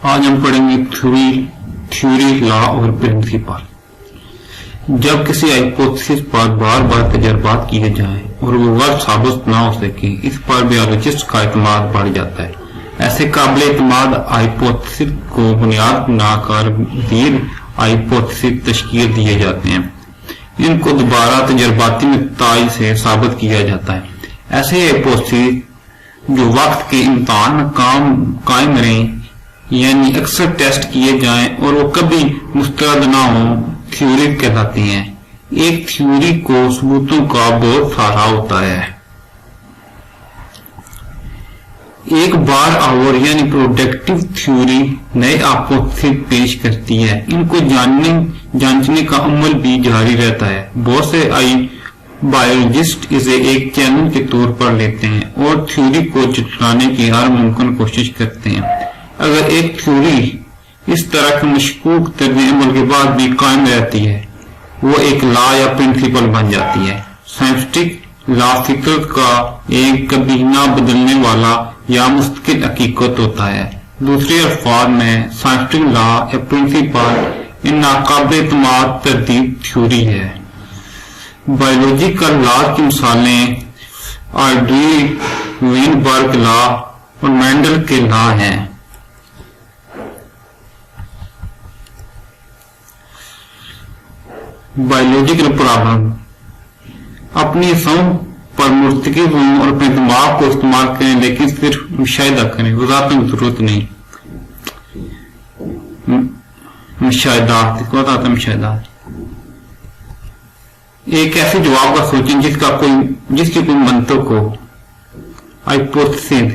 आज हम पढ़ेंगे थ्योरी, लॉ और प्रिंसिपल। जब किसी हाइपोथेसिस पर बार बार तजर्बात किए जाएं और वो वर्ग साबित न हो सके, इस पर बायोलॉजिस्ट का एतमाद बढ़ जाता है। ऐसे काबिल एतमाद हाइपोथेसिस को बुनियाद बनाकर मज़ीद हाइपोथेसिस तश्कील दिए जाते हैं। इनको दोबारा तजर्बाती नताइज से साबित किया जाता है। ऐसे हाइपोथेसिस जो वक्त के इम्तिहान में कायम रहें, यानी अक्सर टेस्ट किए जाएं और वो कभी मुस्तरद ना हो, थ्योरी कहलाती हैं। एक थ्योरी को सबूतों का बहुत सारा होता है। एक बार और यानी प्रोडक्टिव थ्योरी नए हाइपोथेसिस पेश करती है। इनको जांचने का अमल भी जारी रहता है। बहुत से बायोलॉजिस्ट इसे एक चैनल के तौर पर लेते हैं और थ्योरी को जुटाने की हर मुमकिन कोशिश करते हैं। अगर एक थ्योरी इस तरह के मशकूक तर्ज अमल के बाद भी कायम रहती है, वो एक लॉ या प्रिंसिपल बन जाती है। साइंटिफिक लॉ फिक्र का एक कभी ना बदलने वाला या मुस्तकिल हकीकत होता है। दूसरे अल्फाज में साइंटिफिक लॉ या प्रिंसिपल इन नाकाबिल एतमाद तरतीब थ्योरी है। बायोलॉजिकल लॉ की मिसालें आर्डी वेनबर्ग लॉ और मेंडल के लॉ हैं। बायोलॉजिकल प्रॉब्लम अपनी समझ पर मुस्तकिल हों और अपने दिमाग को इस्तेमाल करें, लेकिन सिर्फ मुशाहिदा करें, वज़ाहत की जरूरत नहीं। मुशाहिदात, इसको बताता है मुशाहिदात। एक ऐसे जवाब का सोचें जिसकी कोई मंतक हो, हाइपोथेसिस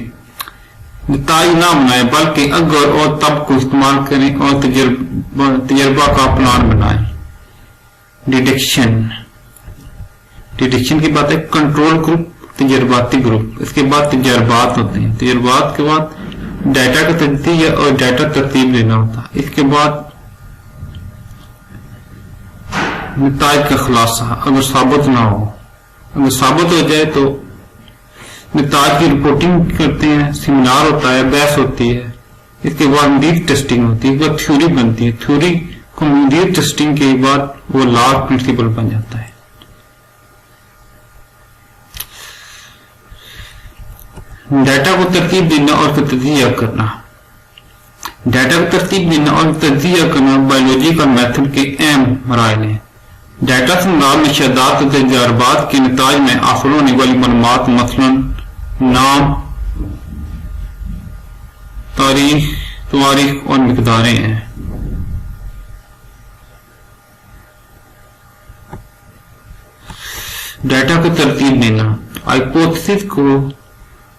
नताइज ना बनाए, बल्कि अगर और तब को इस्तेमाल करें और तजर्बा का प्लान बनाएं। डिडक्शन की बात है। कंट्रोल ग्रुप, तजर्बाती ग्रुप, इसके बाद तजर्बात होते हैं। तजर्बात के बाद डाटा का तज्जिया और डाटा तरतीब देना होता है। इसके बाद नताइज का खुलासा, अगर साबित ना हो, अगर साबित हो जाए तो नताइज की रिपोर्टिंग करते हैं, सेमिनार होता है, बहस होती है। इसके बाद मजीद टेस्टिंग होती है, इसके बाद थ्योरी बनती है। थ्योरी को मजीद टेस्टिंग के बाद वो लॉ प्रिंसिपल बन जाता है। डाटा को तरतीब देना और तज्जिया करना। डाटा को तरतीब देना और तज्जिया करना बायोलॉजी का मेथड के अहम मराइल हैं। डाटा से मुराद मुशाहिदात और तजर्बात के नताइज में हासिल होने वाली मालूमात मसलन नाम, तारीख और मिकदारें हैं। डाटा को तरतीब देना, हाइपोथेसिस को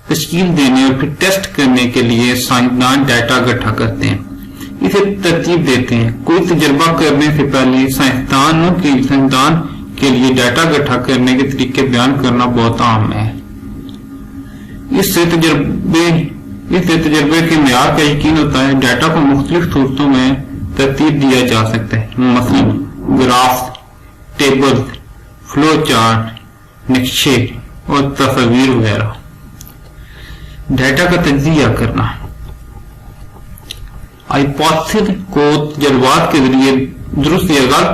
तश्कील देने और फिर टेस्ट करने के लिए साइंसदान डाटा इकट्ठा करते हैं, इसे तरतीब देते हैं। कोई तजर्बा करने से पहले साइंसदान के लिए डाटा इकट्ठा करने के तरीके बयान करना बहुत आम है। इससे तजर्बे के मेयार का यकीन होता है। डाटा को मुख्तलिफ सूरतों में तरतीब दिया जा सकता है, मसलन ग्राफ, टेबल, फ्लो चार्ट, नक्शे और तस्वीर वगैरह। डाटा का तज्जिया करना, हाइपोथेसिस को तजर्बात के जरिए दुरुस्त या गलत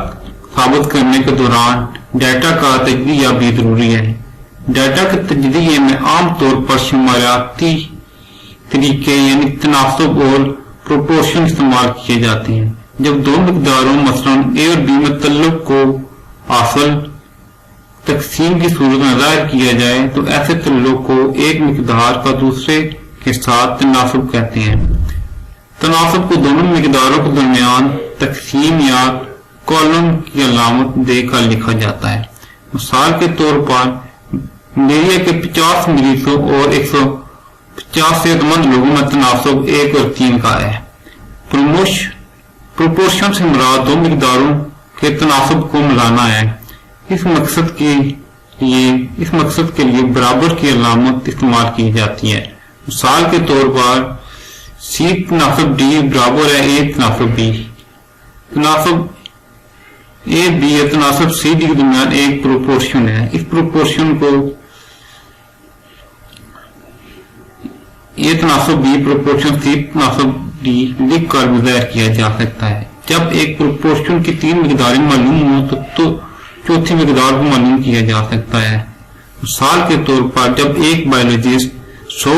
साबित करने के दौरान डाटा का तज्जिया भी जरूरी है। डाटा के तज्जिये में आमतौर पर शुमारियाती तरीके यानी तनासब और प्रोपोर्शन इस्तेमाल किए जाते हैं। जब दो मिकदारों मसलन ए और बी में तल्लुक को हासिल तकसीम की सूरत में ज़ाहिर किया जाए तो ऐसे तल्लुक को एक मिकदार का दूसरे के साथ तनासब कहते हैं। तनासब को दोनों मिकदारों के दरमियान तकसीम या कॉलम की अलामत देकर लिखा जाता है। मिसाल के तौर पर मलेरिया के 50 मरीजों और 150 सेहतमंद लोगों में तनासब 1 और 3 का है। प्रोपोर्शन से मुराद दो मिकदारों के तनासब को मिलाना है। इस मकसद के लिए बराबर की अलामत इस्तेमाल की जाती है। मिसाल के तौर पर सी तनासब डी बराबर है ए तनासब बी। तनासब ए बी या तनासब सी डी के दरमियान एक प्रोपोर्शन है। इस प्रोपोर्शन को ए तनासब बी प्रोपोर्शन सी तनासब لکھ کر ظاہر کیا جا سکتا ہے۔ جب ایک پروپورشن کی 3 مقداریں معلوم ہوں تو چوتھی مقدار کو معلوم کیا جا سکتا ہے۔ مثال کے طور پر جب ایک بایولوجسٹ 100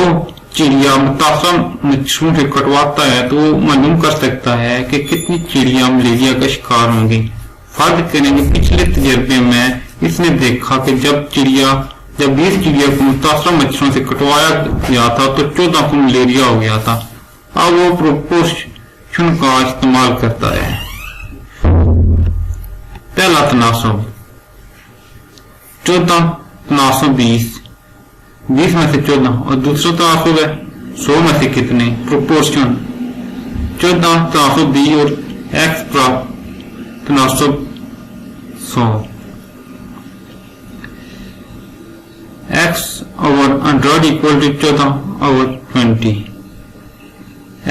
چڑیا متاثرہ مچھروں سے کٹواتا ہے تو وہ معلوم کر سکتا ہے کہ کتنی چڑیاں ملیریا کا شکار ہوں گی۔ فرض کریں کہ پچھلے تجربے میں اس نے دیکھا کہ جب 20 چڑیا کو متاثرہ مچھروں سے کٹوایا گیا تھا تو 14 کو ملیریا ہو گیا تھا۔ اب وہ پروپورشن کا استعمال کرتا ہے۔ پہلا تناسب 14 تناسب 20 میں سے 14، اور دوسرا تناسب ہے 100 میں سے کتنے، پروپورشن 14 تناسب 20 اور ایکس پر تناسب 100۔ x over 100 equal to 14 over 20.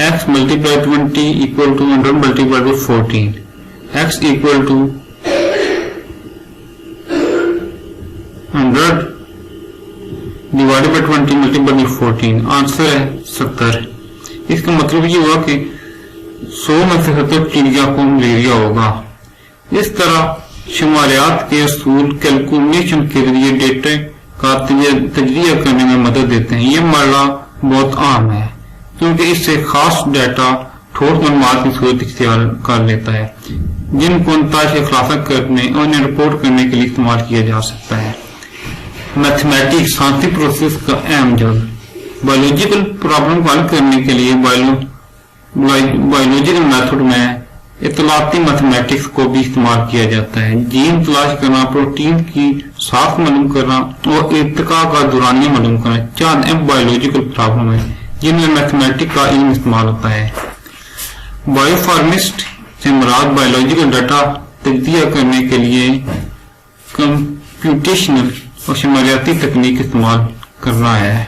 x multiplied 20 equal to 100 multiplied by 14. x equal to 100 divided by 20 multiplied by 14. Answer ہے 70۔ اس کا مطلب یہ ہوا کہ 100 میں سے 70 چڑیا کو ملیریا ہوگا۔ اس طرح شماریات کے اصول کیلکولیشن کے ذریعے ڈیٹا کا تجزیہ کرنے میں مدد دیتے ہیں۔ یہ مرحلہ بہت عام ہے کیونکہ اس سے خاص ڈیٹا ٹھوس معلومات کی صورت اختیار کر لیتا ہے جن کو نتائج سے خلاصہ کرنے اور انہیں رپورٹ کرنے کے لیے استعمال کیا جا سکتا ہے۔ میتھمیٹکس سائنسی پروسیس کا اہم جز۔ بایولوجیکل پرابلم کو حل کرنے کے لیے بایولوجیکل میتھڈ میں اطلاعاتی میتھمیٹکس کو بھی استعمال کیا جاتا ہے۔ جین تلاش کرنا، پروٹین کی ساخت معلوم کرنا اور ارتقاء کا دورانیہ معلوم کرنا چند اہم بایولوجیکل پرابلم ہیں جن میں میتھمیٹکس کا علم استعمال ہوتا ہے۔ بایو فارمسٹ سے مراد بایولوجیکل ڈیٹا تجزیہ کرنے کے لیے کمپیوٹیشنل اور شماریاتی تکنیک استعمال کرنا ہے۔